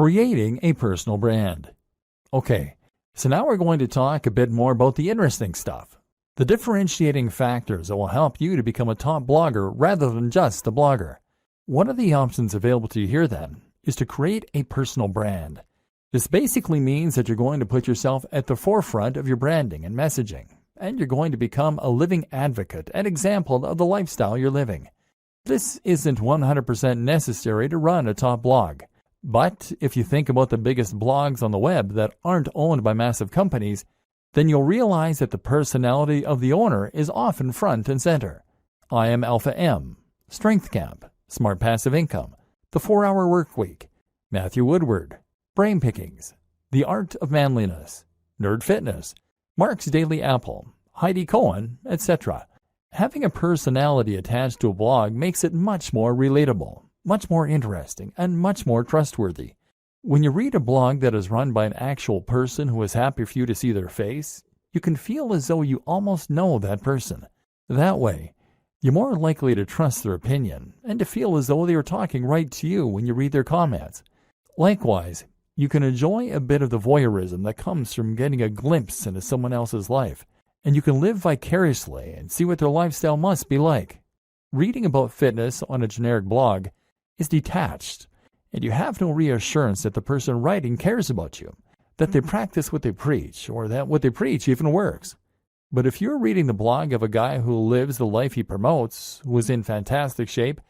Creating a personal brand. Okay, so now we're going to talk a bit more about the interesting stuff. The differentiating factors that will help you to become a top blogger rather than just a blogger. One of the options available to you here then is to create a personal brand. This basically means that you're going to put yourself at the forefront of your branding and messaging, and you're going to become a living advocate and example of the lifestyle you're living. This isn't 100% necessary to run a top blog, but if you think about the biggest blogs on the web that aren't owned by massive companies, then you'll realize that the personality of the owner is often front and center. I Am Alpha M, Strength Camp, Smart Passive Income, The 4-Hour Workweek, Matthew Woodward, Brain Pickings, The Art of Manliness, Nerd Fitness, Mark's Daily Apple, Heidi Cohen, etc. Having a personality attached to a blog makes it much more relatable, much more interesting, and much more trustworthy. When you read a blog that is run by an actual person who is happy for you to see their face, you can feel as though you almost know that person. That way, you're more likely to trust their opinion and to feel as though they are talking right to you when you read their comments. Likewise, you can enjoy a bit of the voyeurism that comes from getting a glimpse into someone else's life, and you can live vicariously and see what their lifestyle must be like. Reading about fitness on a generic blog is detached, and you have no reassurance that the person writing cares about you, that they practice what they preach, or that what they preach even works. But if you're reading the blog of a guy who lives the life he promotes, who is in fantastic shape,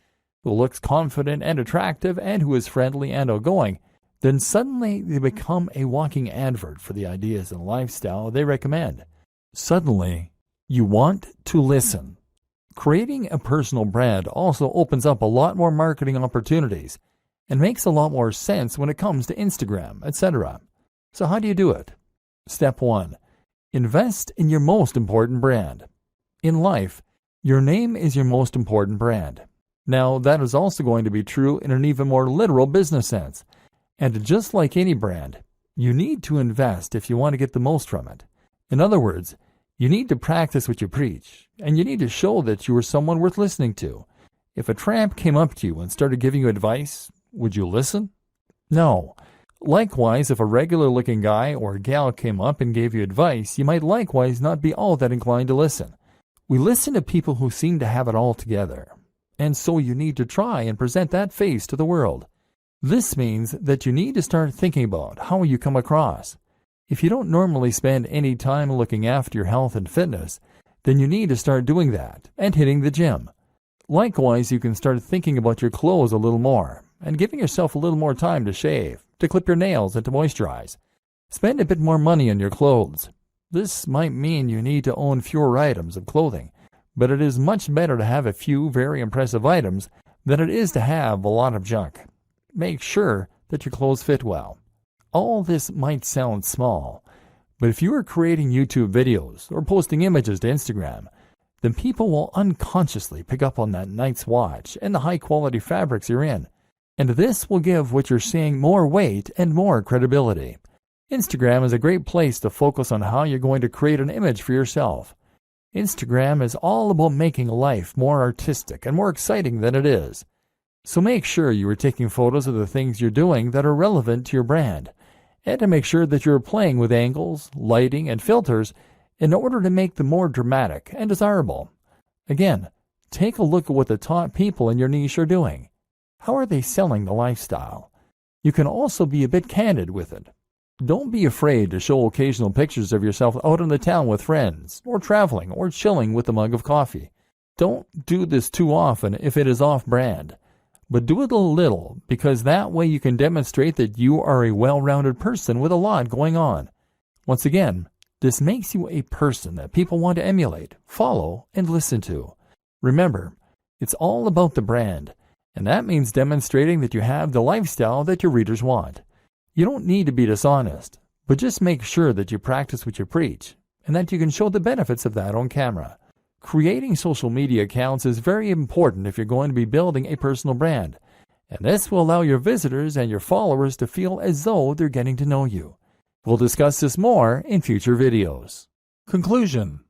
who looks confident and attractive, and who is friendly and outgoing, then suddenly they become a walking advert for the ideas and lifestyle they recommend. Suddenly, you want to listen. Creating a personal brand also opens up a lot more marketing opportunities and makes a lot more sense when it comes to Instagram, etc. So how do you do it? Step 1. Invest in your most important brand. In life, your name is your most important brand. Now, that is also going to be true in an even more literal business sense. And just like any brand, you need to invest if you want to get the most from it. In other words, you need to practice what you preach, and you need to show that you are someone worth listening to. If a tramp came up to you and started giving you advice, would you listen? No. Likewise, if a regular-looking guy or gal came up and gave you advice, you might likewise not be all that inclined to listen. We listen to people who seem to have it all together, and so you need to try and present that face to the world. This means that you need to start thinking about how you come across. If you don't normally spend any time looking after your health and fitness, then you need to start doing that and hitting the gym. Likewise, you can start thinking about your clothes a little more and giving yourself a little more time to shave, to clip your nails, and to moisturize. Spend a bit more money on your clothes. This might mean you need to own fewer items of clothing, but it is much better to have a few very impressive items than it is to have a lot of junk. Make sure that your clothes fit well. All this might sound small, but if you are creating YouTube videos or posting images to Instagram, then people will unconsciously pick up on that night's watch and the high-quality fabrics you're in, and this will give what you're saying more weight and more credibility. Instagram is a great place to focus on how you're going to create an image for yourself. Instagram is all about making life more artistic and more exciting than it is. So make sure you are taking photos of the things you're doing that are relevant to your brand, and to make sure that you're playing with angles, lighting, and filters in order to make them more dramatic and desirable. Again, take a look at what the top people in your niche are doing. How are they selling the lifestyle? You can also be a bit candid with it. Don't be afraid to show occasional pictures of yourself out in the town with friends, or traveling, or chilling with a mug of coffee. Don't do this too often if it is off-brand. But do it a little, because that way you can demonstrate that you are a well-rounded person with a lot going on. Once again, this makes you a person that people want to emulate, follow, and listen to. Remember, it's all about the brand, and that means demonstrating that you have the lifestyle that your readers want. You don't need to be dishonest, but just make sure that you practice what you preach, and that you can show the benefits of that on camera. Creating social media accounts is very important if you're going to be building a personal brand, and this will allow your visitors and your followers to feel as though they're getting to know you. We'll discuss this more in future videos. Conclusion: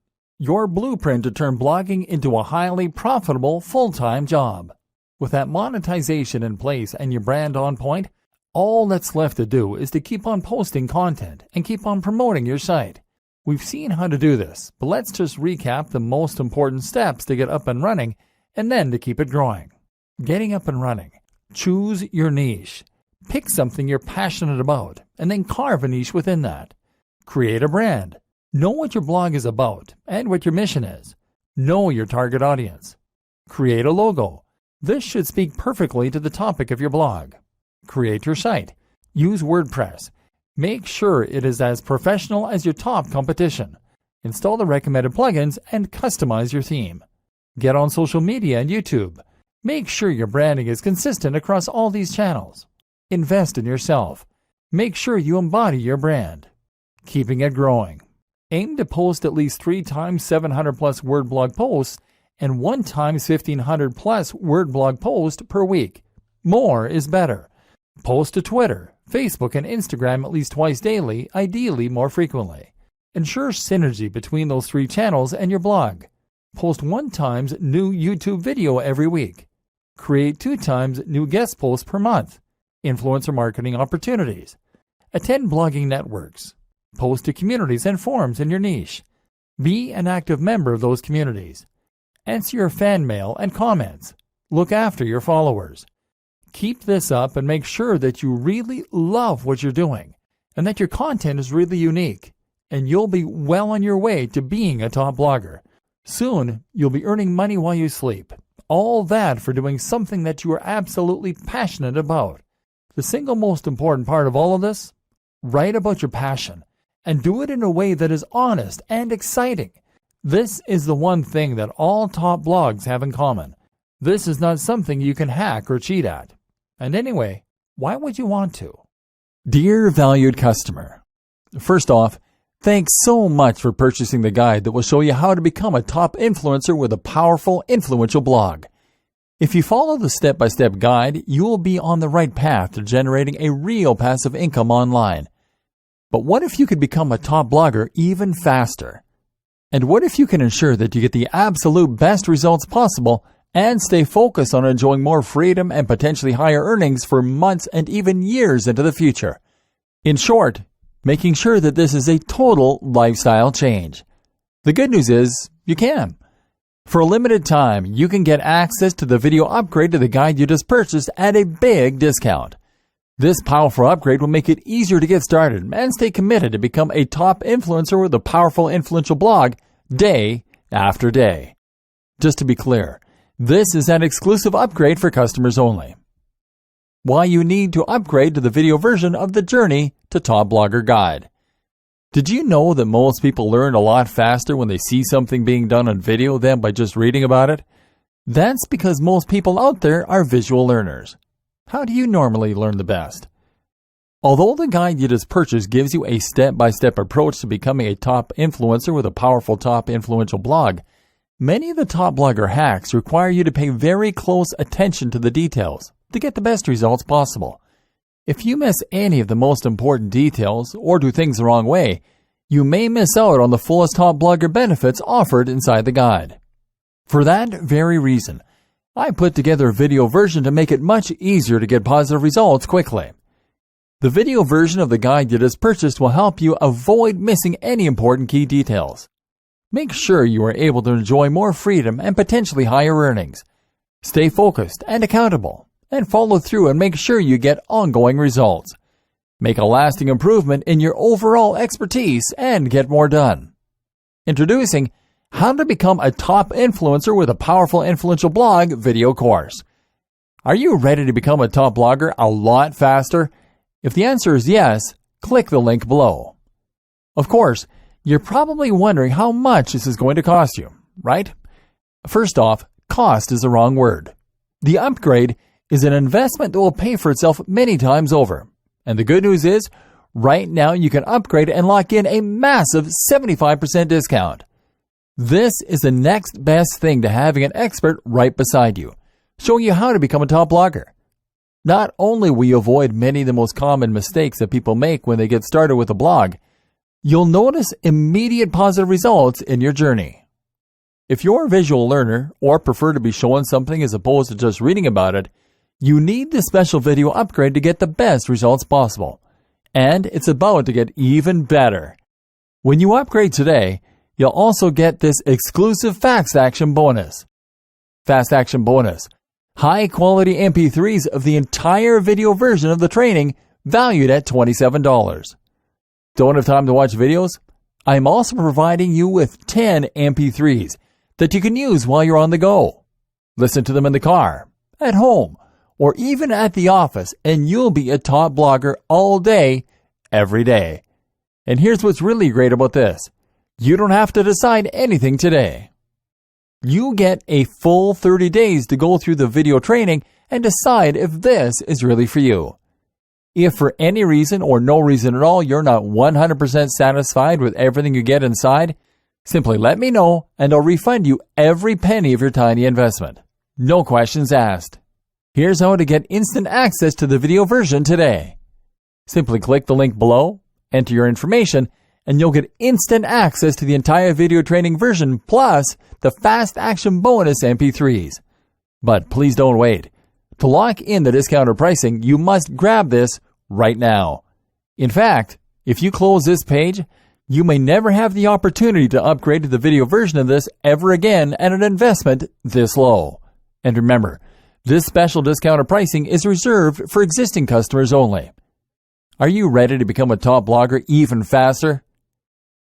your blueprint to turn blogging into a highly profitable full-time job. With that monetization in place and your brand on point, All that's left to do is to keep on posting content and keep on promoting your site. We've seen how to do this, but let's just recap the most important steps to get up and running and then to keep it growing. Getting up and running. Choose your niche. Pick something you're passionate about and then carve a niche within that. Create a brand. Know what your blog is about and what your mission is. Know your target audience. Create a logo. This should speak perfectly to the topic of your blog. Create your site. Use WordPress. Make sure it is as professional as your top competition. Install the recommended plugins and customize your theme. Get on social media and YouTube. Make sure your branding is consistent across all these channels. Invest in yourself. Make sure you embody your brand. Keeping it growing. Aim to post at least 3 times 700 plus word blog posts and 1 times 1500 plus word blog post per week. More is better. Post to Twitter, Facebook, and Instagram at least twice daily, ideally more frequently. Ensure synergy between those 3 channels and your blog. Post 1 times new YouTube video every week. Create 2 times new guest posts per month. Influencer marketing opportunities. Attend blogging networks. Post to communities and forums in your niche. Be an active member of those communities. Answer your fan mail and comments. Look after your followers. Keep this up and make sure that you really love what you're doing and that your content is really unique, and you'll be well on your way to being a top blogger. Soon, you'll be earning money while you sleep. All that for doing something that you are absolutely passionate about. The single most important part of all of this? Write about your passion and do it in a way that is honest and exciting. This is the one thing that all top blogs have in common. This is not something you can hack or cheat at. And anyway, why would you want to? Dear valued customer, first off, thanks so much for purchasing the guide that will show you how to become a top influencer with a powerful, influential blog. If you follow the step-by-step guide, you will be on the right path to generating a real passive income online. But what if you could become a top blogger even faster? And what if you can ensure that you get the absolute best results possible and stay focused on enjoying more freedom and potentially higher earnings for months and even years into the future? In short, making sure that this is a total lifestyle change. The good news is, you can. For a limited time, you can get access to the video upgrade to the guide you just purchased at a big discount. This powerful upgrade will make it easier to get started and stay committed to become a top influencer with a powerful, influential blog day after day. Just to be clear, this is an exclusive upgrade for customers only. Why you need to upgrade to the video version of the Journey to Top Blogger Guide. Did you know that most people learn a lot faster when they see something being done on video than by just reading about it? That's because most people out there are visual learners. How do you normally learn the best? Although the guide you just purchased gives you a step-by-step approach to becoming a top influencer with a powerful top influential blog, many of the top blogger hacks require you to pay very close attention to the details to get the best results possible. If you miss any of the most important details or do things the wrong way, you may miss out on the fullest top blogger benefits offered inside the guide. For that very reason, I put together a video version to make it much easier to get positive results quickly. The video version of the guide you just purchased will help you avoid missing any important key details. Make sure you are able to enjoy more freedom and potentially higher earnings. Stay focused and accountable, and follow through and make sure you get ongoing results. Make a lasting improvement in your overall expertise and get more done. Introducing How to Become a Top Influencer with a Powerful Influential Blog video course. Are you ready to become a top blogger a lot faster? If the answer is yes, click the link below. Of course, you're probably wondering how much this is going to cost you, right? First off, cost is the wrong word. The upgrade is an investment that will pay for itself many times over. And the good news is, right now you can upgrade and lock in a massive 75% discount. This is the next best thing to having an expert right beside you, showing you how to become a top blogger. Not only will you avoid many of the most common mistakes that people make when they get started with a blog, you'll notice immediate positive results in your journey. If you're a visual learner or prefer to be shown something as opposed to just reading about it, You need this special video upgrade to get the best results possible. And it's about to get even better. When you upgrade today, you'll also get this exclusive Fast Action bonus. Fast Action bonus. High quality MP3s of the entire video version of the training valued at $27. Don't have time to watch videos? I'm also providing you with 10 MP3s that you can use while you're on the go. Listen to them in the car, at home, or even at the office, and you'll be a top blogger all day, every day. And here's what's really great about this. You don't have to decide anything today. You get a full 30 days to go through the video training and decide if this is really for you. If for any reason or no reason at all you're not 100% satisfied with everything you get inside, simply let me know and I'll refund you every penny of your tiny investment. No questions asked. Here's how to get instant access to the video version today. Simply click the link below, enter your information, and you'll get instant access to the entire video training version plus the Fast Action bonus MP3s. But please don't wait. To lock in the discounted pricing, you must grab this right now. In fact, if you close this page, you may never have the opportunity to upgrade to the video version of this ever again at an investment this low. And remember, this special discounted pricing is reserved for existing customers only. Are you ready to become a top blogger even faster?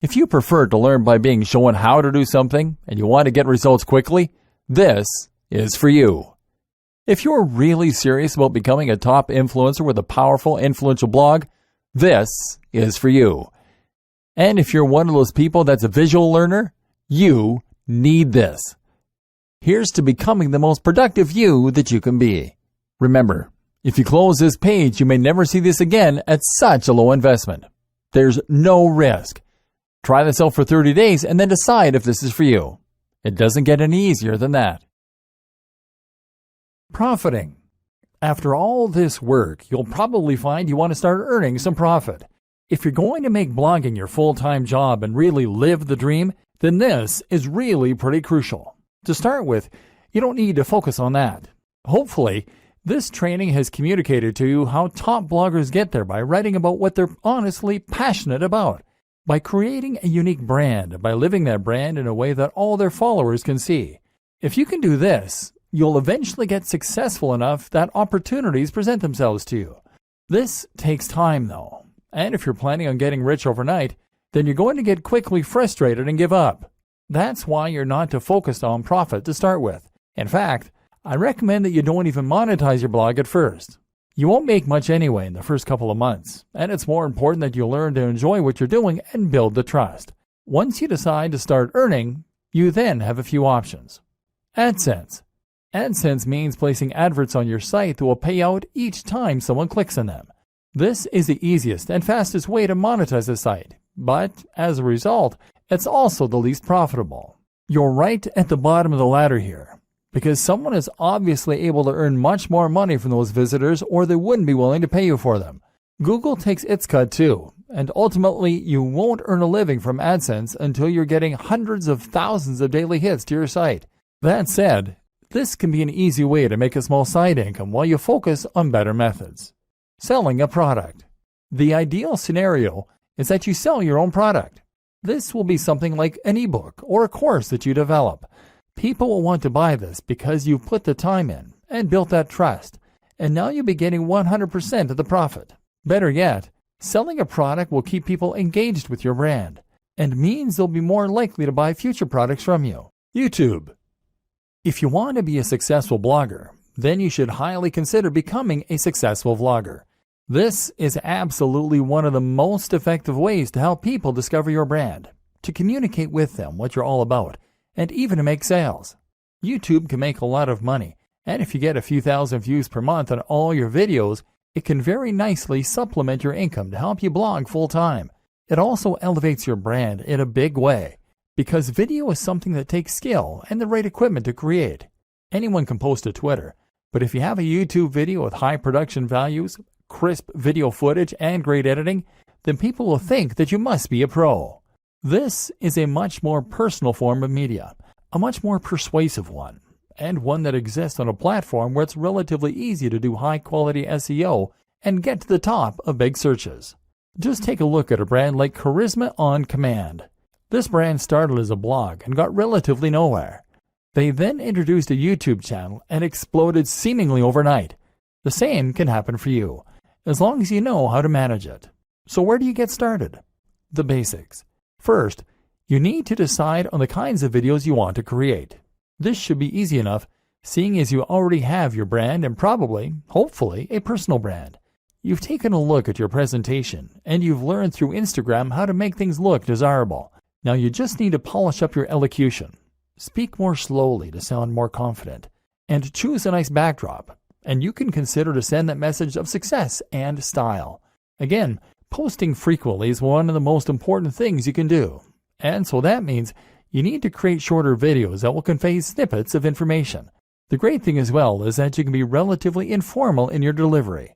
If you prefer to learn by being shown how to do something and you want to get results quickly, this is for you. If you're really serious about becoming a top influencer with a powerful, influential blog, this is for you. And if you're one of those people that's a visual learner, you need this. Here's to becoming the most productive you that you can be. Remember, if you close this page, you may never see this again at such a low investment. There's no risk. Try this out for 30 days and then decide if this is for you. It doesn't get any easier than that. Profiting. After all this work, you'll probably find you want to start earning some profit. If you're going to make blogging your full-time job and really live the dream, then this is really pretty crucial. To start with, you don't need to focus on that. Hopefully, this training has communicated to you how top bloggers get there by writing about what they're honestly passionate about, by creating a unique brand, by living that brand in a way that all their followers can see. If you can do this, you'll eventually get successful enough that opportunities present themselves to you. This takes time, though. And if you're planning on getting rich overnight, then you're going to get quickly frustrated and give up. That's why you're not to focus on profit to start with. In fact, I recommend that you don't even monetize your blog at first. You won't make much anyway in the first couple of months, and it's more important that you learn to enjoy what you're doing and build the trust. Once you decide to start earning, you then have a few options. AdSense. AdSense means placing adverts on your site that will pay out each time someone clicks on them. This is the easiest and fastest way to monetize a site, but as a result, it's also the least profitable. You're right at the bottom of the ladder here, because someone is obviously able to earn much more money from those visitors or they wouldn't be willing to pay you for them. Google takes its cut too, and ultimately you won't earn a living from AdSense until you're getting hundreds of thousands of daily hits to your site. That said, this can be an easy way to make a small side income while you focus on better methods. Selling a product. The ideal scenario is that you sell your own product. This will be something like an ebook or a course that you develop. People will want to buy this because you've put the time in and built that trust, and now you'll be getting 100% of the profit. Better yet, selling a product will keep people engaged with your brand and means they'll be more likely to buy future products from you. YouTube. If you want to be a successful blogger, then you should highly consider becoming a successful vlogger. This is absolutely one of the most effective ways to help people discover your brand, to communicate with them what you're all about, and even to make sales. YouTube can make a lot of money, and if you get a few thousand views per month on all your videos, it can very nicely supplement your income to help you blog full-time. It also elevates your brand in a big way, because video is something that takes skill and the right equipment to create. Anyone can post to Twitter, but if you have a YouTube video with high production values, crisp video footage, and great editing, then people will think that you must be a pro. This is a much more personal form of media, a much more persuasive one, and one that exists on a platform where it's relatively easy to do high-quality SEO and get to the top of big searches. Just take a look at a brand like Charisma on Command. This brand started as a blog and got relatively nowhere. They then introduced a YouTube channel and exploded seemingly overnight. The same can happen for you, as long as you know how to manage it. So where do you get started? The basics. First, you need to decide on the kinds of videos you want to create. This should be easy enough, seeing as you already have your brand and probably, hopefully, a personal brand. You've taken a look at your presentation, and you've learned through Instagram how to make things look desirable. Now you just need to polish up your elocution. Speak more slowly to sound more confident, and choose a nice backdrop, and you can consider to send that message of success and style. Again, posting frequently is one of the most important things you can do, and so that means you need to create shorter videos that will convey snippets of information. The great thing as well is that you can be relatively informal in your delivery.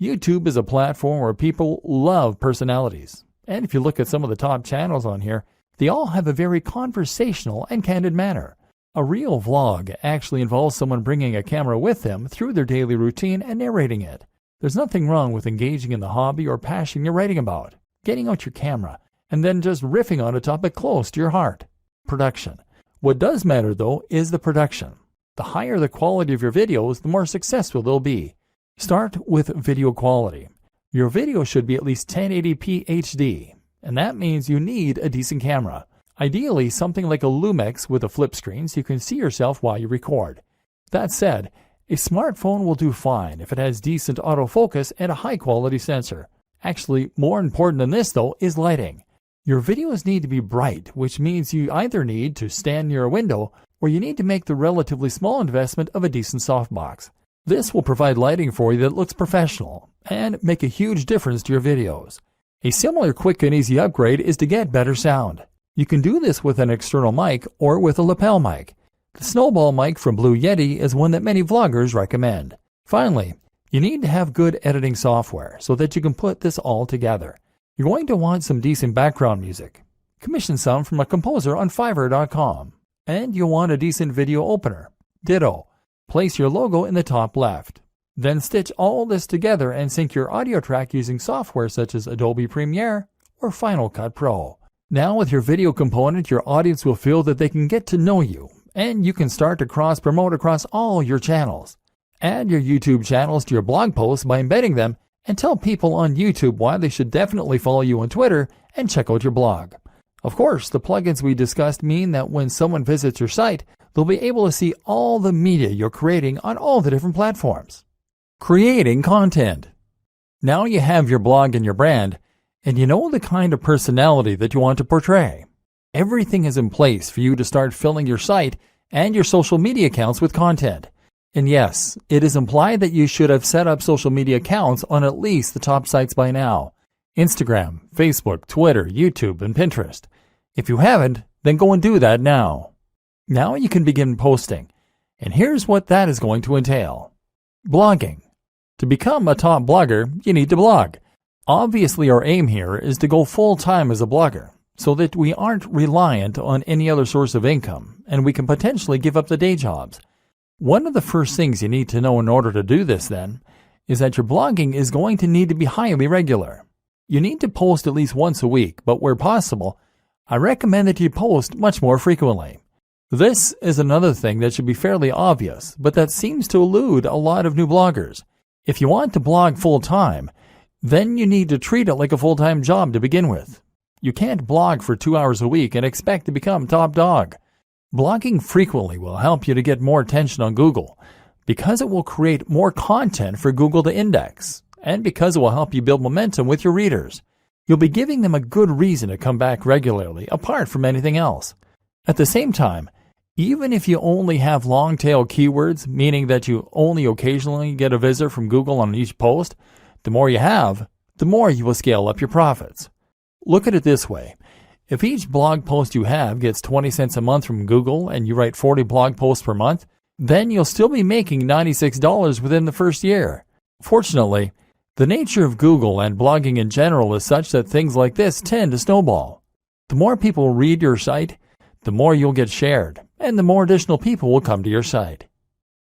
YouTube is a platform where people love personalities, and if you look at some of the top channels on here, they all have a very conversational and candid manner. A real vlog actually involves someone bringing a camera with them through their daily routine and narrating it. There's nothing wrong with engaging in the hobby or passion you're writing about, getting out your camera, and then just riffing on a topic close to your heart. Production. What does matter, though, is the production. The higher the quality of your videos, the more successful they'll be. Start with video quality. Your video should be at least 1080p HD, and that means you need a decent camera. Ideally, something like a Lumix with a flip screen so you can see yourself while you record. That said, a smartphone will do fine if it has decent autofocus and a high-quality sensor. Actually, more important than this, though, is lighting. Your videos need to be bright, which means you either need to stand near a window or you need to make the relatively small investment of a decent softbox. This will provide lighting for you that looks professional and make a huge difference to your videos. A similar quick and easy upgrade is to get better sound. You can do this with an external mic or with a lapel mic. The Snowball mic from Blue Yeti is one that many vloggers recommend. Finally, you need to have good editing software so that you can put this all together. You're going to want some decent background music. Commission some from a composer on Fiverr.com. And you'll want a decent video opener. Ditto. Place your logo in the top left. Then stitch all this together and sync your audio track using software such as Adobe Premiere or Final Cut Pro. Now with your video component, your audience will feel that they can get to know you, and you can start to cross-promote across all your channels. Add your YouTube channels to your blog posts by embedding them, and tell people on YouTube why they should definitely follow you on Twitter and check out your blog. Of course, the plugins we discussed mean that when someone visits your site, they'll be able to see all the media you're creating on all the different platforms. Creating content. Now you have your blog and your brand, and you know the kind of personality that you want to portray. Everything is in place for you to start filling your site and your social media accounts with content. And yes, it is implied that you should have set up social media accounts on at least the top sites by now. Instagram, Facebook, Twitter, YouTube, and Pinterest. If you haven't, then go and do that now. Now you can begin posting. And here's what that is going to entail. Blogging. To become a top blogger, you need to blog. Obviously, our aim here is to go full-time as a blogger, so that we aren't reliant on any other source of income, and we can potentially give up the day jobs. One of the first things you need to know in order to do this, then, is that your blogging is going to need to be highly regular. You need to post at least once a week, but where possible, I recommend that you post much more frequently. This is another thing that should be fairly obvious, but that seems to elude a lot of new bloggers. If you want to blog full-time, then you need to treat it like a full-time job to begin with. You can't blog for 2 hours a week and expect to become top dog. Blogging frequently will help you to get more attention on Google because it will create more content for Google to index, and because it will help you build momentum with your readers. You'll be giving them a good reason to come back regularly, apart from anything else. At the same time, even if you only have long-tail keywords, meaning that you only occasionally get a visitor from Google on each post, the more you have, the more you will scale up your profits. Look at it this way. If each blog post you have gets 20 cents a month from Google and you write 40 blog posts per month, then you'll still be making $96 within the first year. Fortunately, the nature of Google and blogging in general is such that things like this tend to snowball. The more people read your site, the more you'll get shared, and the more additional people will come to your site.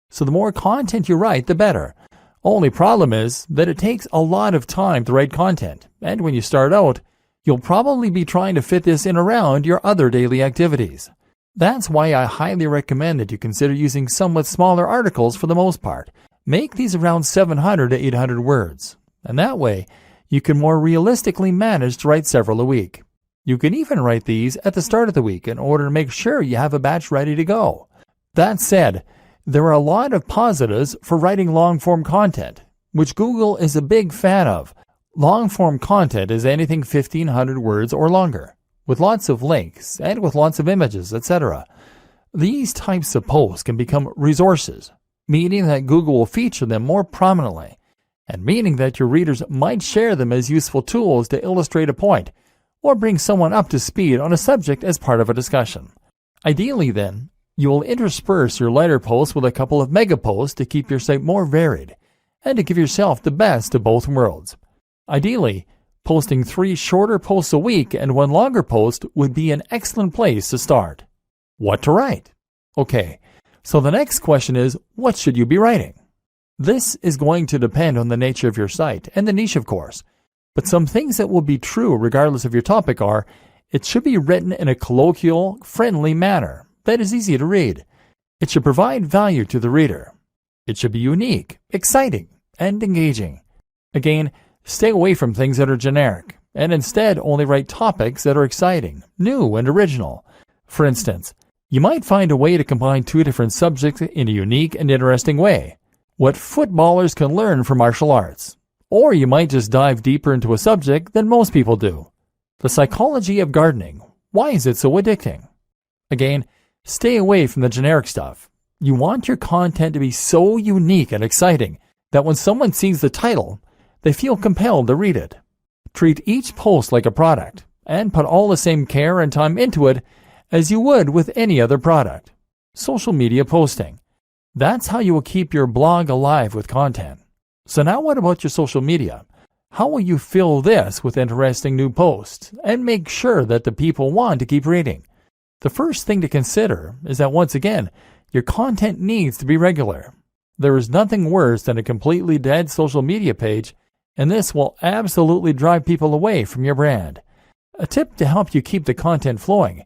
So the more content you write, the better. Only problem is that it takes a lot of time to write content, and when you start out, you'll probably be trying to fit this in around your other daily activities. That's why I highly recommend that you consider using somewhat smaller articles for the most part. Make these around 700 to 800 words, and that way you can more realistically manage to write several a week. You can even write these at the start of the week in order to make sure you have a batch ready to go. That said, there are a lot of positives for writing long-form content, which Google is a big fan of. Long-form content is anything 1,500 words or longer, with lots of links and with lots of images, etc. These types of posts can become resources, meaning that Google will feature them more prominently, and meaning that your readers might share them as useful tools to illustrate a point or bring someone up to speed on a subject as part of a discussion. Ideally, then, you will intersperse your lighter posts with a couple of mega posts to keep your site more varied and to give yourself the best of both worlds. Ideally, posting 3 shorter posts a week and 1 longer post would be an excellent place to start. What to write? Okay, so the next question is, what should you be writing? This is going to depend on the nature of your site and the niche, of course, but some things that will be true regardless of your topic are, it should be written in a colloquial, friendly manner that is easy to read. It should provide value to the reader. It should be unique, exciting, and engaging. Again, stay away from things that are generic, and instead only write topics that are exciting, new, and original. For instance, you might find a way to combine 2 different subjects in a unique and interesting way. What footballers can learn from martial arts. Or you might just dive deeper into a subject than most people do. The psychology of gardening. Why is it so addicting? Again, stay away from the generic stuff. You want your content to be so unique and exciting that when someone sees the title, they feel compelled to read it. Treat each post like a product and put all the same care and time into it as you would with any other product. Social media posting. That's how you will keep your blog alive with content. So now what about your social media? How will you fill this with interesting new posts and make sure that the people want to keep reading? The first thing to consider is that once again, your content needs to be regular. There is nothing worse than a completely dead social media page, and this will absolutely drive people away from your brand. A tip to help you keep the content flowing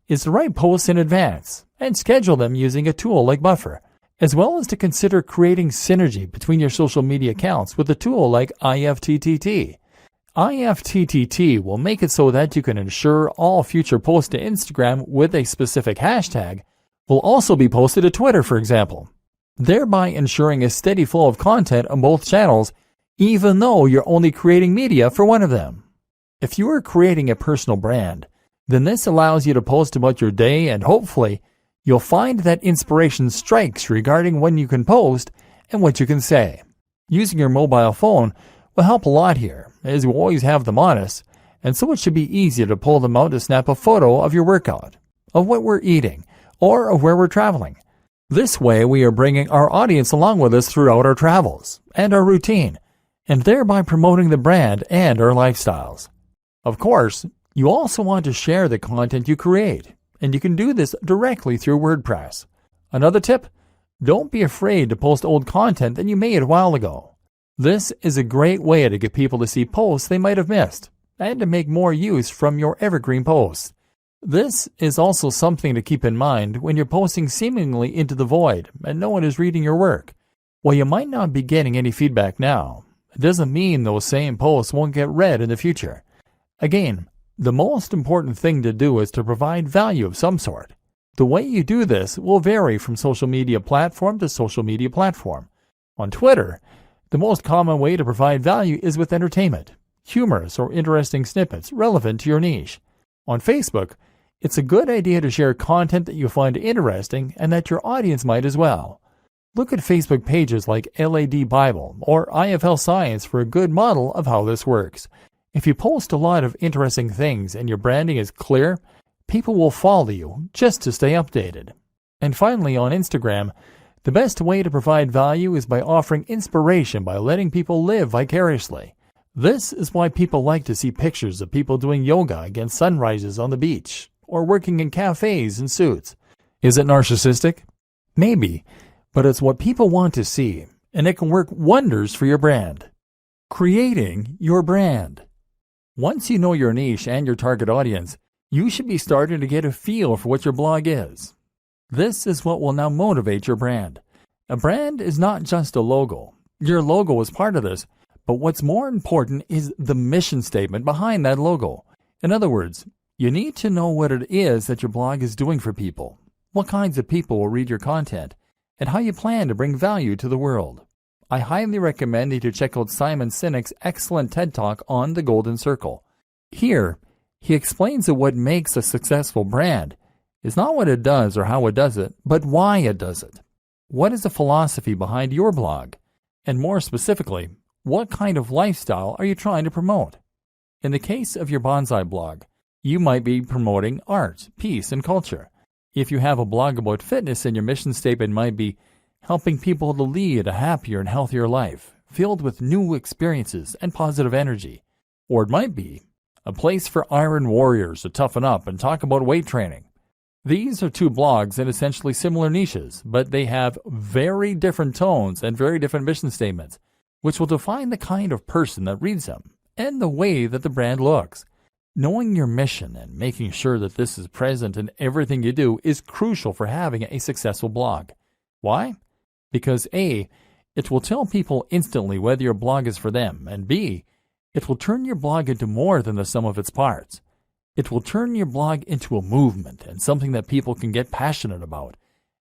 is to write posts in advance and schedule them using a tool like Buffer, as well as to consider creating synergy between your social media accounts with a tool like IFTTT. IFTTT will make it so that you can ensure all future posts to Instagram with a specific hashtag will also be posted to Twitter, for example, thereby ensuring a steady flow of content on both channels, even though you're only creating media for one of them. If you are creating a personal brand, then this allows you to post about your day, and hopefully you'll find that inspiration strikes regarding when you can post and what you can say. Using your mobile phone will help a lot here, as you always have them on us, and so it should be easy to pull them out to snap a photo of your workout, of what we're eating, or of where we're traveling. This way we are bringing our audience along with us throughout our travels and our routine, and thereby promoting the brand and our lifestyles. Of course, you also want to share the content you create, and you can do this directly through WordPress. Another tip, don't be afraid to post old content that you made a while ago. This is a great way to get people to see posts they might have missed, and to make more use from your evergreen posts. This is also something to keep in mind when you're posting seemingly into the void and no one is reading your work. While you might not be getting any feedback now, it doesn't mean those same posts won't get read in the future. Again, the most important thing to do is to provide value of some sort. The way you do this will vary from social media platform to social media platform. On Twitter, the most common way to provide value is with entertainment, humorous or interesting snippets relevant to your niche. On Facebook, it's a good idea to share content that you find interesting and that your audience might as well. Look at Facebook pages like LAD Bible or IFL Science for a good model of how this works. If you post a lot of interesting things and your branding is clear, people will follow you just to stay updated. And finally, on Instagram, the best way to provide value is by offering inspiration by letting people live vicariously. This is why people like to see pictures of people doing yoga against sunrises on the beach or working in cafes in suits. Is it narcissistic? Maybe, but it's what people want to see, and it can work wonders for your brand. Creating your brand. Once you know your niche and your target audience, you should be starting to get a feel for what your blog is. This is what will now motivate your brand. A brand is not just a logo. Your logo is part of this, but what's more important is the mission statement behind that logo. In other words, you need to know what it is that your blog is doing for people, what kinds of people will read your content, and how you plan to bring value to the world. I highly recommend you to check out Simon Sinek's excellent TED Talk on the Golden Circle. Here, he explains that what makes a successful brand is not what it does or how it does it, but why it does it. What is the philosophy behind your blog? And more specifically, what kind of lifestyle are you trying to promote? In the case of your bonsai blog, you might be promoting art, peace, and culture. If you have a blog about fitness, then your mission statement might be helping people to lead a happier and healthier life, filled with new experiences and positive energy. Or it might be a place for iron warriors to toughen up and talk about weight training. These are two blogs in essentially similar niches, but they have very different tones and very different mission statements, which will define the kind of person that reads them and the way that the brand looks. Knowing your mission and making sure that this is present in everything you do is crucial for having a successful blog. Why? Because A, it will tell people instantly whether your blog is for them, and B, it will turn your blog into more than the sum of its parts. It will turn your blog into a movement and something that people can get passionate about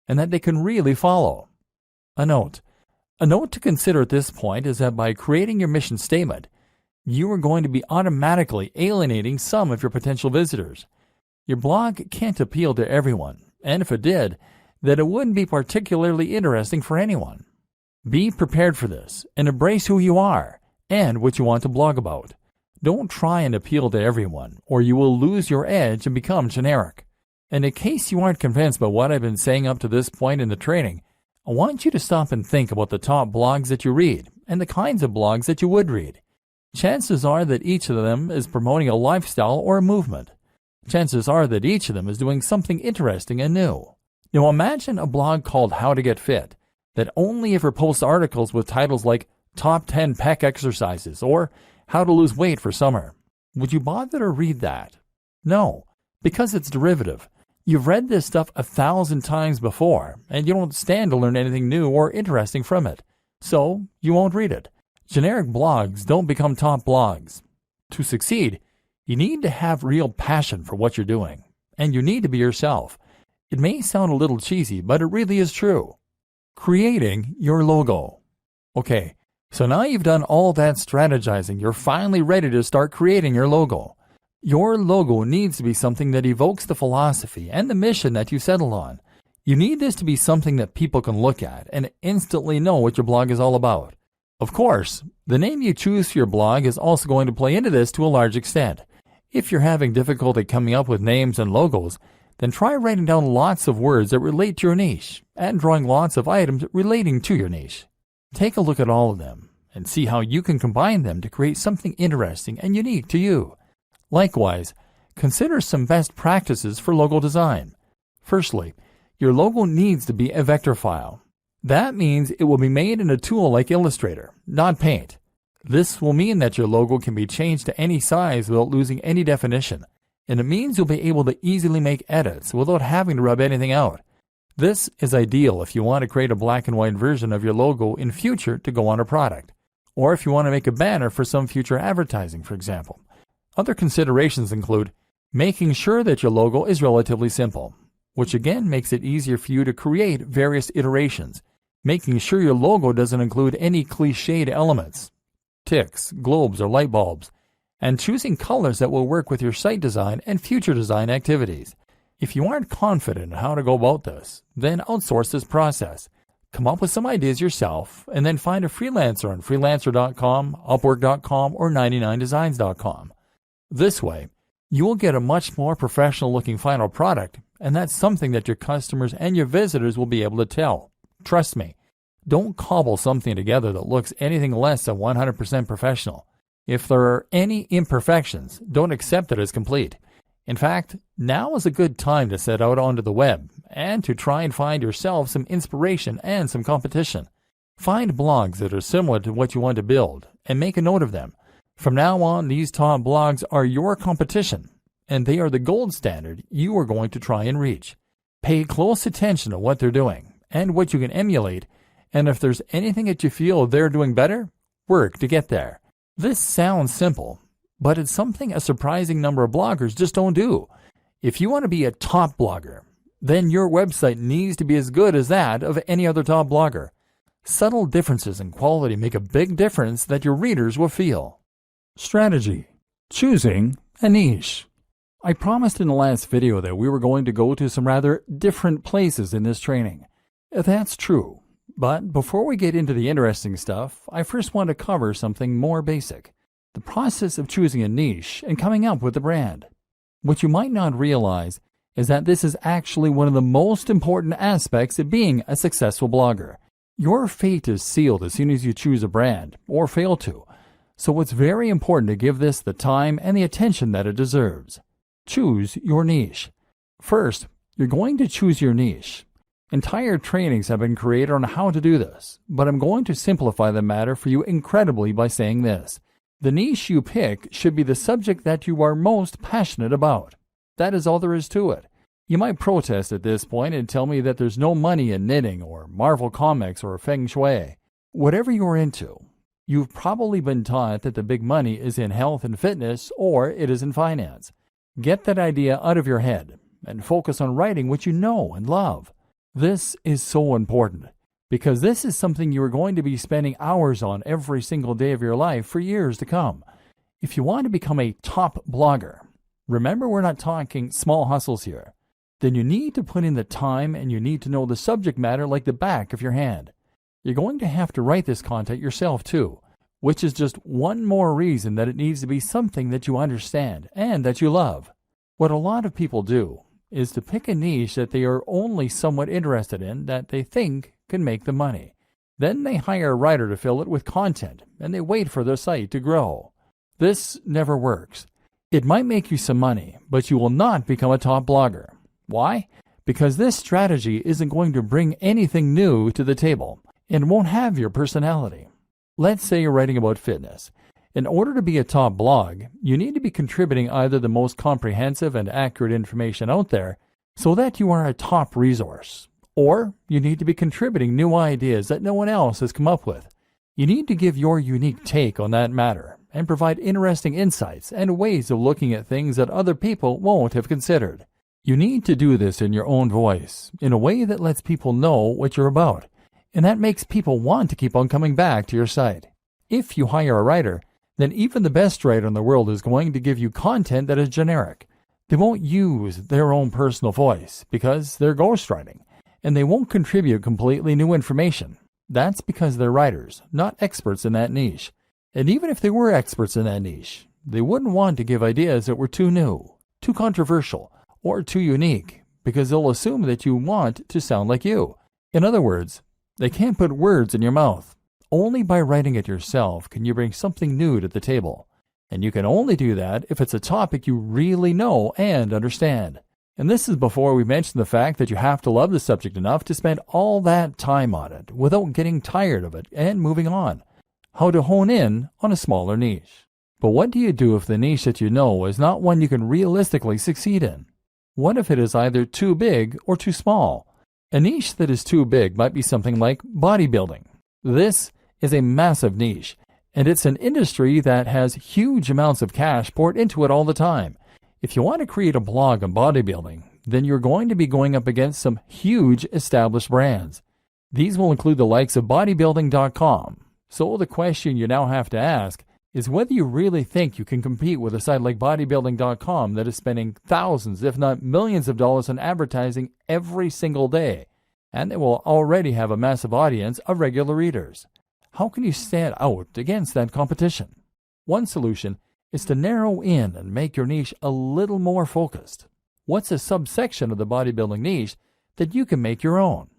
and that they can really follow. A note to consider at this point is that by creating your mission statement, you are going to be automatically alienating some of your potential visitors. Your blog can't appeal to everyone, and if it did, then it wouldn't be particularly interesting for anyone. Be prepared for this and embrace who you are and what you want to blog about. Don't try and appeal to everyone, or you will lose your edge and become generic. And in case you aren't convinced by what I've been saying up to this point in the training, I want you to stop and think about the top blogs that you read and the kinds of blogs that you would read. Chances are that each of them is promoting a lifestyle or a movement. Chances are that each of them is doing something interesting and new. Now imagine a blog called How to Get Fit that only ever posts articles with titles like Top 10 Pec Exercises or How to Lose Weight for Summer. Would you bother to read that? No, because it's derivative. You've read this stuff 1,000 times before, and you don't stand to learn anything new or interesting from it. So you won't read it. Generic blogs don't become top blogs. To succeed, you need to have real passion for what you're doing, and you need to be yourself. It may sound a little cheesy, but it really is true. Creating your logo. Okay, so now you've done all that strategizing, you're finally ready to start creating your logo. Your logo needs to be something that evokes the philosophy and the mission that you settled on. You need this to be something that people can look at and instantly know what your blog is all about. Of course, the name you choose for your blog is also going to play into this to a large extent. If you're having difficulty coming up with names and logos, then try writing down lots of words that relate to your niche and drawing lots of items relating to your niche. Take a look at all of them and see how you can combine them to create something interesting and unique to you. Likewise, consider some best practices for logo design. Firstly, your logo needs to be a vector file. That means it will be made in a tool like Illustrator, not Paint. This will mean that your logo can be changed to any size without losing any definition, and it means you'll be able to easily make edits without having to rub anything out. This is ideal if you want to create a black and white version of your logo in future to go on a product, or if you want to make a banner for some future advertising, for example. Other considerations include making sure that your logo is relatively simple, which again makes it easier for you to create various iterations, making sure your logo doesn't include any cliched elements, ticks, globes, or light bulbs, and choosing colors that will work with your site design and future design activities. If you aren't confident in how to go about this, then outsource this process. Come up with some ideas yourself, and then find a freelancer on freelancer.com, upwork.com, or 99designs.com. This way, you will get a much more professional-looking final product, and that's something that your customers and your visitors will be able to tell. Trust me, don't cobble something together that looks anything less than 100% professional. If there are any imperfections, don't accept it as complete. In fact, now is a good time to set out onto the web and to try and find yourself some inspiration and some competition. Find blogs that are similar to what you want to build and make a note of them. From now on, these top blogs are your competition, and they are the gold standard you are going to try and reach. Pay close attention to what they're doing and what you can emulate, and if there's anything that you feel they're doing better, work to get there. This sounds simple, but it's something a surprising number of bloggers just don't do. If you want to be a top blogger, then your website needs to be as good as that of any other top blogger. Subtle differences in quality make a big difference that your readers will feel. Strategy: choosing a niche. I promised in the last video that we were going to go to some rather different places in this training. That's true, but before we get into the interesting stuff, I first want to cover something more basic: the process of choosing a niche and coming up with a brand. What you might not realize is that this is actually one of the most important aspects of being a successful blogger. Your fate is sealed as soon as you choose a brand, or fail to. So it's very important to give this the time and the attention that it deserves. Choose your niche. First, you're going to choose your niche. Entire trainings have been created on how to do this, but I'm going to simplify the matter for you incredibly by saying this. The niche you pick should be the subject that you are most passionate about. That is all there is to it. You might protest at this point and tell me that there's no money in knitting or Marvel Comics or Feng Shui. Whatever you're into, you've probably been taught that the big money is in health and fitness, or it is in finance. Get that idea out of your head and focus on writing what you know and love. This is so important because this is something you are going to be spending hours on every single day of your life for years to come. If you want to become a top blogger, remember we're not talking small hustles here, then you need to put in the time and you need to know the subject matter like the back of your hand. You're going to have to write this content yourself too, which is just one more reason that it needs to be something that you understand and that you love. What a lot of people do is to pick a niche that they are only somewhat interested in that they think can make them money. Then they hire a writer to fill it with content and they wait for their site to grow. This never works. It might make you some money, but you will not become a top blogger. Why? Because this strategy isn't going to bring anything new to the table and won't have your personality. Let's say you're writing about fitness. In order to be a top blog, you need to be contributing either the most comprehensive and accurate information out there so that you are a top resource, or you need to be contributing new ideas that no one else has come up with. You need to give your unique take on that matter and provide interesting insights and ways of looking at things that other people won't have considered. You need to do this in your own voice, in a way that lets people know what you're about, and that makes people want to keep on coming back to your site. If you hire a writer, then even the best writer in the world is going to give you content that is generic. They won't use their own personal voice because they're ghostwriting, and they won't contribute completely new information. That's because they're writers, not experts in that niche. And even if they were experts in that niche, they wouldn't want to give ideas that were too new, too controversial, or too unique, because they'll assume that you want to sound like you. In other words, they can't put words in your mouth. Only by writing it yourself can you bring something new to the table. And you can only do that if it's a topic you really know and understand. And this is before we mention the fact that you have to love the subject enough to spend all that time on it without getting tired of it and moving on. How to hone in on a smaller niche. But what do you do if the niche that you know is not one you can realistically succeed in? What if it is either too big or too small? A niche that is too big might be something like bodybuilding. This is a massive niche, and it's an industry that has huge amounts of cash poured into it all the time. If you want to create a blog on bodybuilding, then you're going to be going up against some huge established brands. These will include the likes of bodybuilding.com. So the question you now have to ask is whether you really think you can compete with a site like bodybuilding.com that is spending thousands, if not millions of dollars on advertising every single day, and they will already have a massive audience of regular readers. How can you stand out against that competition? One solution is to narrow in and make your niche a little more focused. What's a subsection of the bodybuilding niche that you can make your own?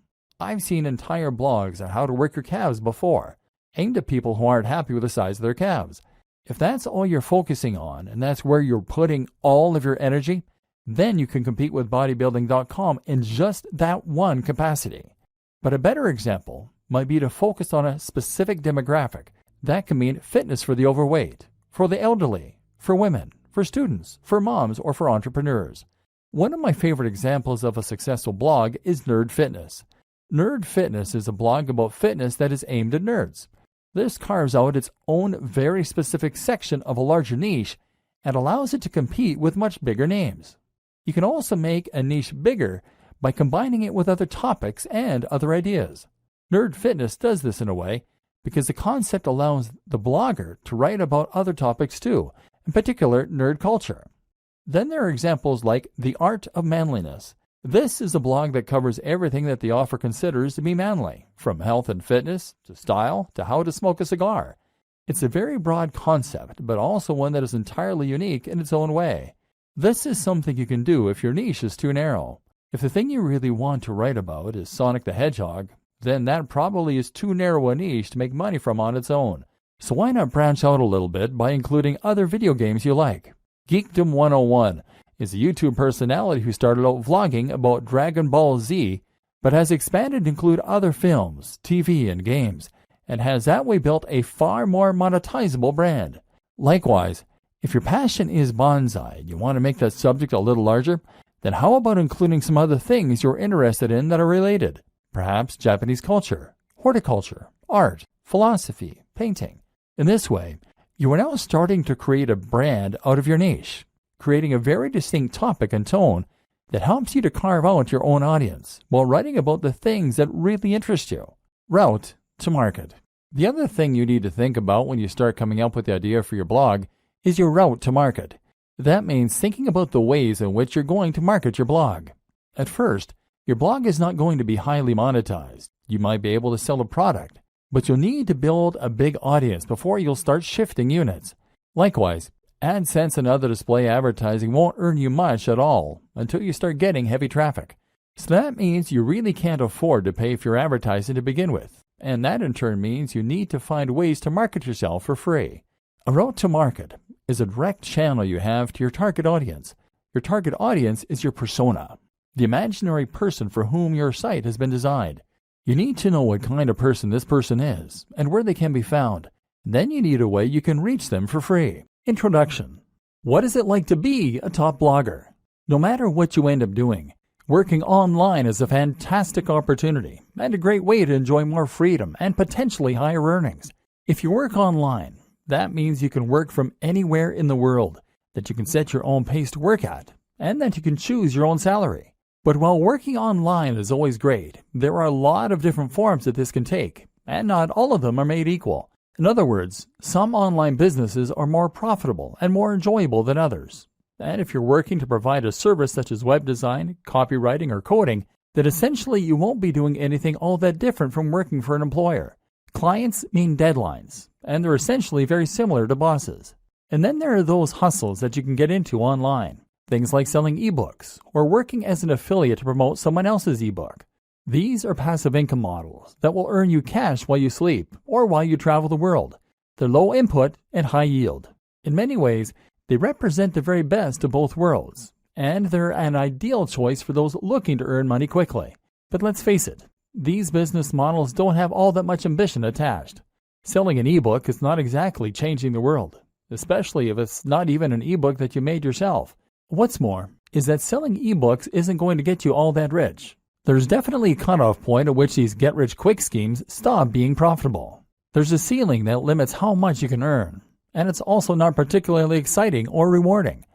I've seen entire blogs on how to work your calves before, aimed at people who aren't happy with the size of their calves. If that's all you're focusing on and that's where you're putting all of your energy, Then you can compete with bodybuilding.com in just that one capacity. But a better example might be to focus on a specific demographic. That can mean fitness for the overweight, for the elderly, for women, for students, for moms, or for entrepreneurs. One of my favorite examples of a successful blog is Nerd Fitness. Nerd Fitness is a blog about fitness that is aimed at nerds. This carves out its own very specific section of a larger niche and allows it to compete with much bigger names. You can also make a niche bigger by combining it with other topics and other ideas. Nerd Fitness does this in a way because the concept allows the blogger to write about other topics too, in particular nerd culture. Then there are examples like The Art of Manliness. This is a blog that covers everything that the author considers to be manly, from health and fitness, to style, to how to smoke a cigar. It's a very broad concept, but also one that is entirely unique in its own way. This is something you can do if your niche is too narrow. If the thing you really want to write about is Sonic the Hedgehog, then that probably is too narrow a niche to make money from on its own. So why not branch out a little bit by including other video games you like? Geekdom 101 is a YouTube personality who started out vlogging about Dragon Ball Z, but has expanded to include other films, TV, and games, and has that way built a far more monetizable brand. Likewise, if your passion is bonsai and you want to make that subject a little larger, then how about including some other things you're interested in that are related? Perhaps Japanese culture, horticulture, art, philosophy, painting. In this way, you are now starting to create a brand out of your niche, creating a very distinct topic and tone that helps you to carve out your own audience while writing about the things that really interest you. Route to market. The other thing you need to think about when you start coming up with the idea for your blog is your route to market. That means thinking about the ways in which you're going to market your blog. At first, your blog is not going to be highly monetized. You might be able to sell a product, but you'll need to build a big audience before you'll start shifting units. Likewise, AdSense and other display advertising won't earn you much at all until you start getting heavy traffic. So that means you really can't afford to pay for your advertising to begin with, and that in turn means you need to find ways to market yourself for free. A route to market is a direct channel you have to your target audience. Your target audience is your persona, the imaginary person for whom your site has been designed. You need to know what kind of person this person is and where they can be found. Then you need a way you can reach them for free. Introduction. What is it like to be a top blogger? No matter what you end up doing, working online is a fantastic opportunity and a great way to enjoy more freedom and potentially higher earnings. If you work online, that means you can work from anywhere in the world, that you can set your own pace to work at, and that you can choose your own salary. But while working online is always great, there are a lot of different forms that this can take, and not all of them are made equal. In other words, some online businesses are more profitable and more enjoyable than others. And if you're working to provide a service such as web design, copywriting, or coding, then essentially you won't be doing anything all that different from working for an employer. Clients mean deadlines, and they're essentially very similar to bosses. And then there are those hustles that you can get into online. Things like selling ebooks or working as an affiliate to promote someone else's ebook. These are passive income models that will earn you cash while you sleep or while you travel the world. They're low input and high yield. In many ways, they represent the very best of both worlds, and they're an ideal choice for those looking to earn money quickly. But let's face it, these business models don't have all that much ambition attached. Selling an ebook is not exactly changing the world, especially if it's not even an ebook that you made yourself. What's more is that selling ebooks isn't going to get you all that rich. There's definitely a cutoff point at which these get-rich-quick schemes stop being profitable. There's a ceiling that limits how much you can earn, and it's also not particularly exciting or rewarding.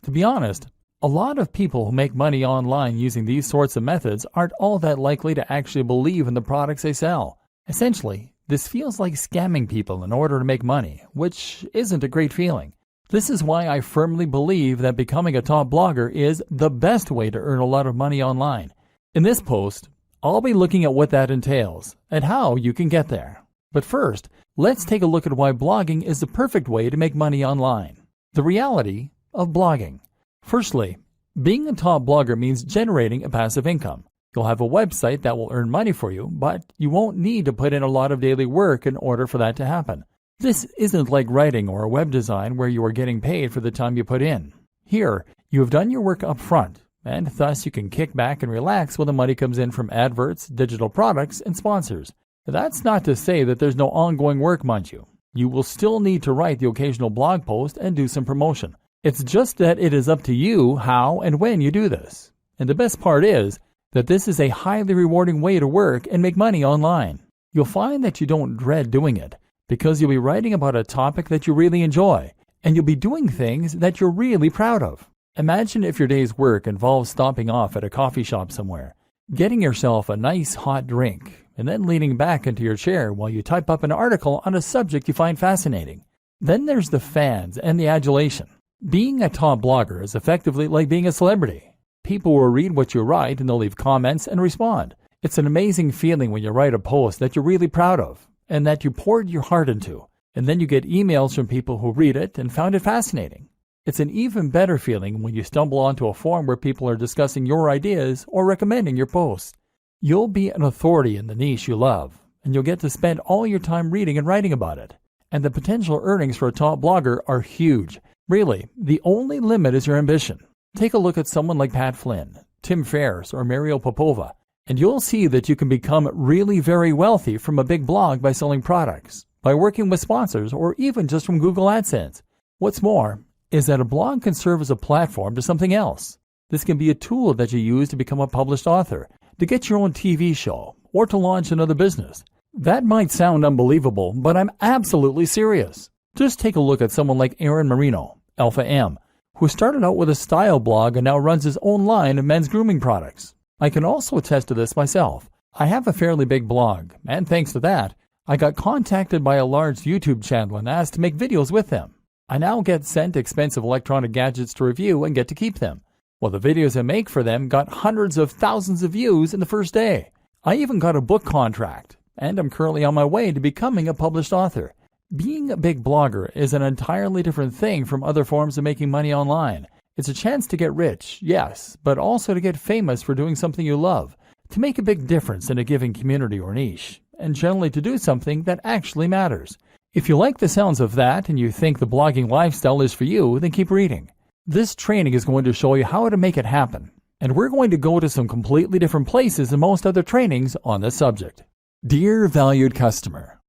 To be honest, a lot of people who make money online using these sorts of methods aren't all that likely to actually believe in the products they sell. Essentially, this feels like scamming people in order to make money, which isn't a great feeling. This is why I firmly believe that becoming a top blogger is the best way to earn a lot of money online. In this post, I'll be looking at what that entails and how you can get there. But first, let's take a look at why blogging is the perfect way to make money online. The reality of blogging. Firstly, being a top blogger means generating a passive income. You'll have a website that will earn money for you, but you won't need to put in a lot of daily work in order for that to happen. This isn't like writing or web design where you are getting paid for the time you put in. Here, you have done your work up front, and thus you can kick back and relax when the money comes in from adverts, digital products, and sponsors. That's not to say that there's no ongoing work, mind you. You will still need to write the occasional blog post and do some promotion. It's just that it is up to you how and when you do this. And the best part is that this is a highly rewarding way to work and make money online. You'll find that you don't dread doing it because you'll be writing about a topic that you really enjoy, and you'll be doing things that you're really proud of. Imagine if your day's work involves stopping off at a coffee shop somewhere, getting yourself a nice hot drink, and then leaning back into your chair while you type up an article on a subject you find fascinating. Then there's the fans and the adulation. Being a top blogger is effectively like being a celebrity. People will read what you write and they'll leave comments and respond. It's an amazing feeling when you write a post that you're really proud of and that you poured your heart into, and then you get emails from people who read it and found it fascinating. It's an even better feeling when you stumble onto a forum where people are discussing your ideas or recommending your posts. You'll be an authority in the niche you love, and you'll get to spend all your time reading and writing about it. And the potential earnings for a top blogger are huge. Really, the only limit is your ambition. Take a look at someone like Pat Flynn, Tim Ferriss, or Mario Popova, and you'll see that you can become really very wealthy from a big blog by selling products, by working with sponsors, or even just from Google AdSense. What's more is that a blog can serve as a platform to something else. This can be a tool that you use to become a published author, to get your own TV show, or to launch another business. That might sound unbelievable, but I'm absolutely serious. Just take a look at someone like Aaron Marino, Alpha M, who started out with a style blog and now runs his own line of men's grooming products. I can also attest to this myself. I have a fairly big blog, and thanks to that, I got contacted by a large YouTube channel and asked to make videos with them. I now get sent expensive electronic gadgets to review and get to keep them. Well, the videos I make for them got hundreds of thousands of views in the first day. I even got a book contract, and I'm currently on my way to becoming a published author. Being a big blogger is an entirely different thing from other forms of making money online. It's a chance to get rich, yes, but also to get famous for doing something you love, to make a big difference in a given community or niche, and generally to do something that actually matters. If you like the sounds of that and you think the blogging lifestyle is for you, then keep reading. This training is going to show you how to make it happen, and we're going to go to some completely different places than most other trainings on this subject. Dear valued customer,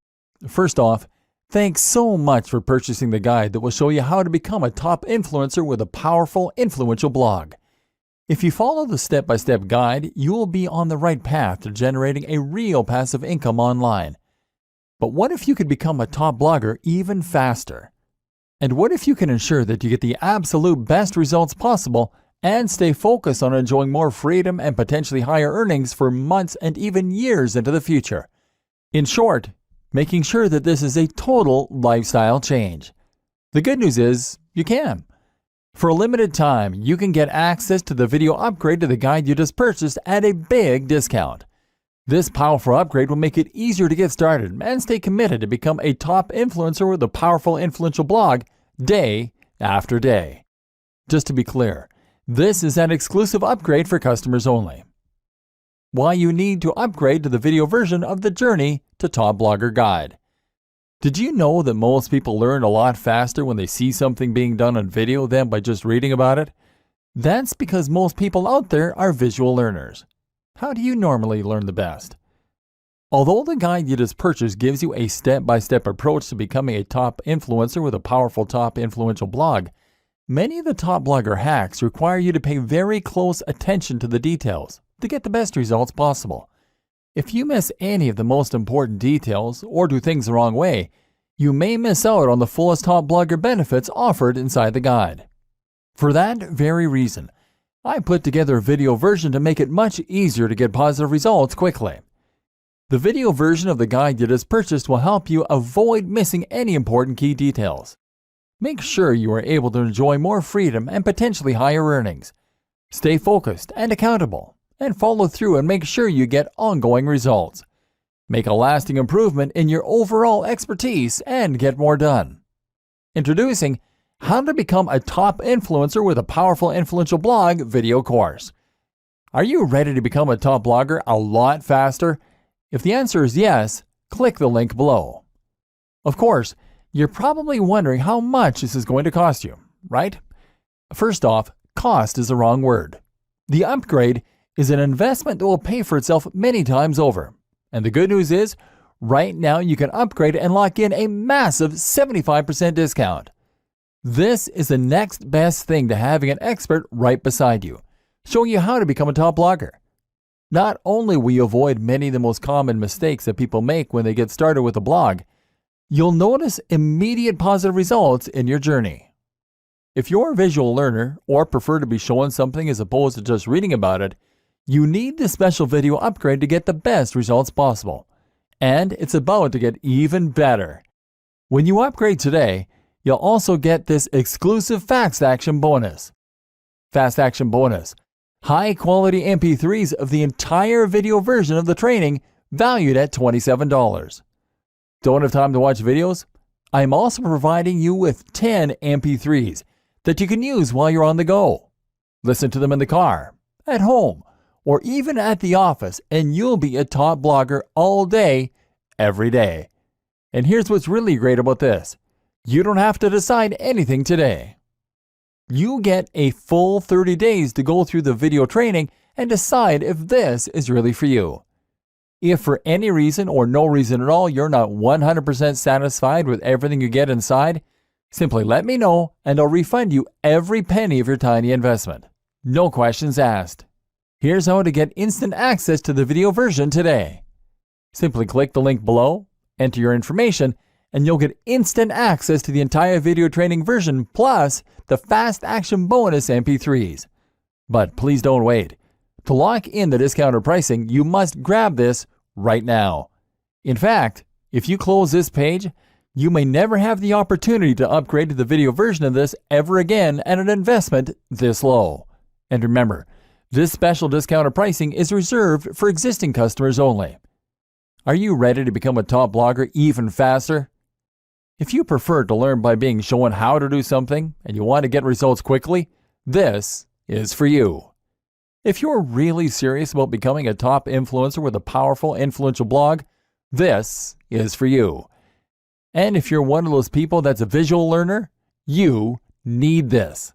first off, thanks so much for purchasing the guide that will show you how to become a top influencer with a powerful, influential blog. If you follow the step-by-step guide, you will be on the right path to generating a real passive income online. But what if you could become a top blogger even faster? And what if you can ensure that you get the absolute best results possible and stay focused on enjoying more freedom and potentially higher earnings for months and even years into the future? In short, making sure that this is a total lifestyle change. The good news is, you can. For a limited time, you can get access to the video upgrade to the guide you just purchased at a big discount. This powerful upgrade will make it easier to get started and stay committed to become a top influencer with a powerful, influential blog day after day. Just to be clear, this is an exclusive upgrade for customers only. Why you need to upgrade to the video version of the Journey to Top Blogger Guide. Did you know that most people learn a lot faster when they see something being done on video than by just reading about it? That's because most people out there are visual learners. How do you normally learn the best? Although the guide you just purchased gives you a step-by-step approach to becoming a top influencer with a powerful top influential blog, many of the top blogger hacks require you to pay very close attention to the details to get the best results possible. If you miss any of the most important details or do things the wrong way, you may miss out on the fullest top blogger benefits offered inside the guide. For that very reason, I put together a video version to make it much easier to get positive results quickly. The video version of the guide you just purchased will help you avoid missing any important key details. Make sure you are able to enjoy more freedom and potentially higher earnings. Stay focused and accountable, and follow through and make sure you get ongoing results. Make a lasting improvement in your overall expertise and get more done. Introducing How to Become a Top Influencer with a Powerful Influential Blog video course. Are you ready to become a top blogger a lot faster? If the answer is yes, click the link below. Of course, you're probably wondering how much this is going to cost you, right? First off, cost is the wrong word. The upgrade is an investment that will pay for itself many times over. And the good news is, right now you can upgrade and lock in a massive 75% discount. This is the next best thing to having an expert right beside you, showing you how to become a top blogger. Not only will you avoid many of the most common mistakes that people make when they get started with a blog, you'll notice immediate positive results in your journey. If you're a visual learner or prefer to be shown something as opposed to just reading about it, you need this special video upgrade to get the best results possible. And it's about to get even better. When you upgrade today, you'll also get this exclusive Fast Action bonus. Fast Action bonus. High-quality MP3s of the entire video version of the training, valued at $27. Don't have time to watch videos? I'm also providing you with 10 MP3s that you can use while you're on the go. Listen to them in the car, at home, or even at the office, and you'll be a top blogger all day, every day. And here's what's really great about this. You don't have to decide anything today. You get a full 30 days to go through the video training and decide if this is really for you. If for any reason or no reason at all you're not 100% satisfied with everything you get inside, simply let me know and I'll refund you every penny of your tiny investment. No questions asked. Here's how to get instant access to the video version today. Simply click the link below, enter your information, and you'll get instant access to the entire video training version plus the Fast Action bonus MP3s. But please don't wait. To lock in the discounted pricing, you must grab this right now. In fact, if you close this page, you may never have the opportunity to upgrade to the video version of this ever again at an investment this low. And remember, this special discounted pricing is reserved for existing customers only. Are you ready to become a top blogger even faster? If you prefer to learn by being shown how to do something and you want to get results quickly, this is for you. If you're really serious about becoming a top influencer with a powerful, influential blog, this is for you. And if you're one of those people that's a visual learner, you need this.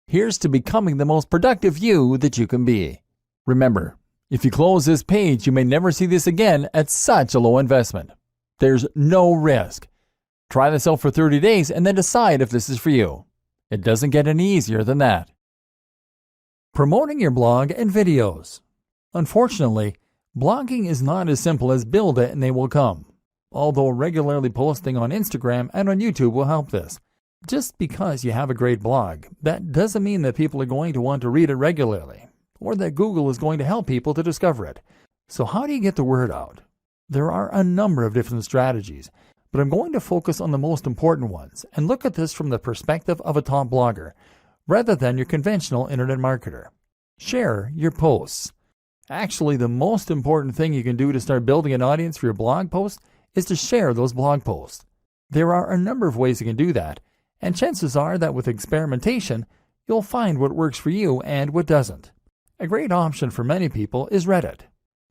Here's to becoming the most productive you that you can be. Remember, if you close this page, you may never see this again at such a low investment. There's no risk. Try this out for 30 days and then decide if this is for you. It doesn't get any easier than that. Promoting your blog and videos. Unfortunately, blogging is not as simple as build it and they will come. Although regularly posting on Instagram and on YouTube will help this. Just because you have a great blog, that doesn't mean that people are going to want to read it regularly, or that Google is going to help people to discover it. So how do you get the word out? There are a number of different strategies, but I'm going to focus on the most important ones and look at this from the perspective of a top blogger, rather than your conventional internet marketer. Share your posts. Actually, the most important thing you can do to start building an audience for your blog post is to share those blog posts. There are a number of ways you can do that, and chances are that with experimentation, you'll find what works for you and what doesn't. A great option for many people is Reddit.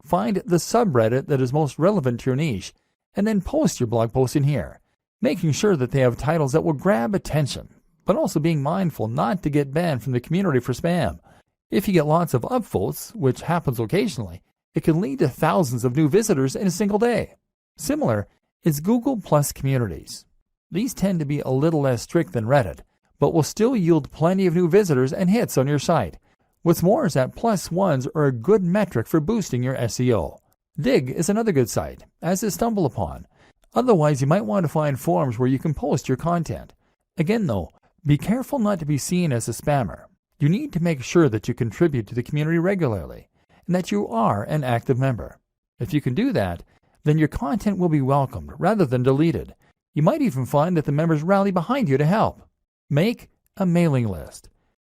Find the subreddit that is most relevant to your niche, and then post your blog post in here, making sure that they have titles that will grab attention, but also being mindful not to get banned from the community for spam. If you get lots of upvotes, which happens occasionally, it can lead to thousands of new visitors in a single day. Similar is Google Plus communities. These tend to be a little less strict than Reddit, but will still yield plenty of new visitors and hits on your site. What's more is that plus ones are a good metric for boosting your SEO. Dig is another good site, as is StumbleUpon. Otherwise, you might want to find forums where you can post your content. Again though, be careful not to be seen as a spammer. You need to make sure that you contribute to the community regularly, and that you are an active member. If you can do that, then your content will be welcomed rather than deleted. You might even find that the members rally behind you to help. Make a mailing list.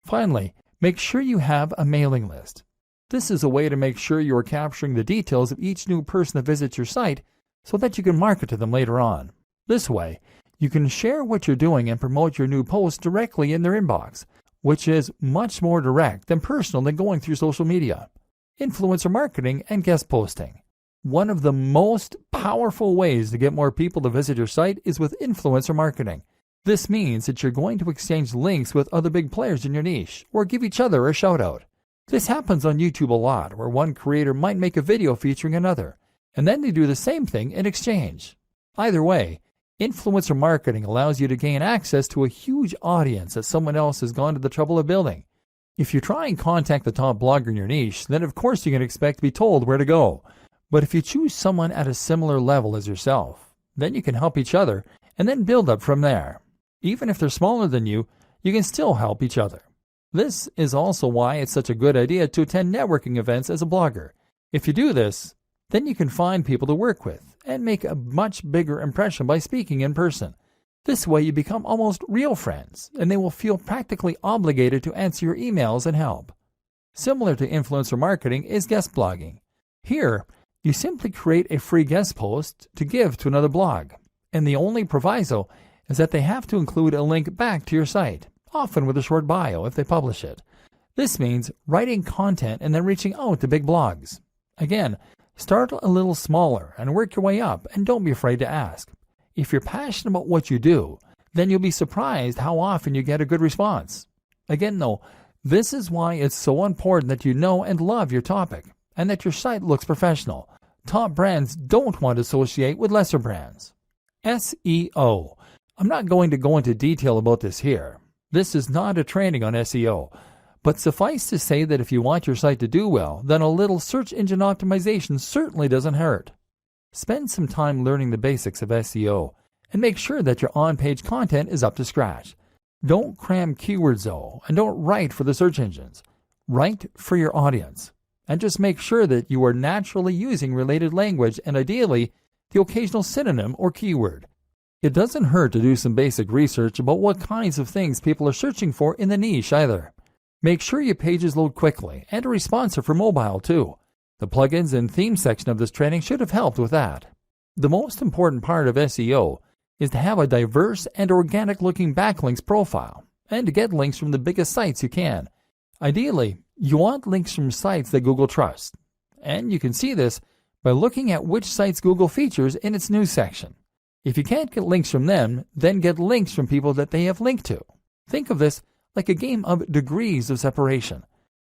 Finally, make sure you have a mailing list. This is a way to make sure you are capturing the details of each new person that visits your site so that you can market to them later on. This way, you can share what you're doing and promote your new posts directly in their inbox, which is much more direct and personal than going through social media. Influencer marketing and guest posting. One of the most powerful ways to get more people to visit your site is with influencer marketing. This means that you're going to exchange links with other big players in your niche, or give each other a shout out. This happens on YouTube a lot, where one creator might make a video featuring another, and then they do the same thing in exchange. Either way, influencer marketing allows you to gain access to a huge audience that someone else has gone to the trouble of building. If you try and contact the top blogger in your niche, then of course you can expect to be told where to go. But if you choose someone at a similar level as yourself, then you can help each other and then build up from there. Even if they're smaller than you can still help each other. This is also why it's such a good idea to attend networking events as a blogger. If you do this, then you can find people to work with and make a much bigger impression by speaking in person. This way you become almost real friends, and they will feel practically obligated to answer your emails and help. Similar to influencer marketing is guest blogging. Here, you simply create a free guest post to give to another blog, and the only proviso is that they have to include a link back to your site, often with a short bio if they publish it. This means writing content and then reaching out to big blogs. Again, start a little smaller and work your way up, and don't be afraid to ask. If you're passionate about what you do, then you'll be surprised how often you get a good response. Again though, this is why it's so important that you know and love your topic, and that your site looks professional. Top brands don't want to associate with lesser brands. SEO. I'm not going to go into detail about this here. This is not a training on SEO, but suffice to say that if you want your site to do well, then a little search engine optimization certainly doesn't hurt. Spend some time learning the basics of SEO and make sure that your on-page content is up to scratch. Don't cram keywords though, and don't write for the search engines. Write for your audience, and just make sure that you are naturally using related language and ideally the occasional synonym or keyword. It doesn't hurt to do some basic research about what kinds of things people are searching for in the niche either. Make sure your pages load quickly and are responsive for mobile too. The plugins and theme section of this training should have helped with that. The most important part of SEO is to have a diverse and organic looking backlinks profile and to get links from the biggest sites you can. Ideally, you want links from sites that Google trusts, and you can see this by looking at which sites Google features in its news section. If you can't get links from them, then get links from people that they have linked to. Think of this like a game of degrees of separation.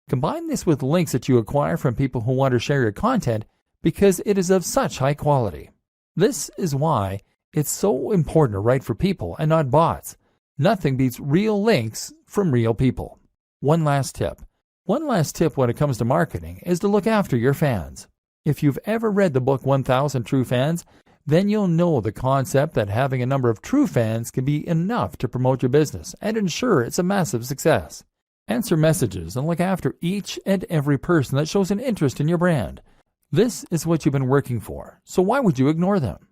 Combine this with links that you acquire from people who want to share your content because it is of such high quality. This is why it's so important to write for people and not bots. Nothing beats real links from real people. One last tip when it comes to marketing is to look after your fans. If you've ever read the book 1000 True Fans, then you'll know the concept that having a number of true fans can be enough to promote your business and ensure it's a massive success. Answer messages and look after each and every person that shows an interest in your brand. This is what you've been working for, so why would you ignore them?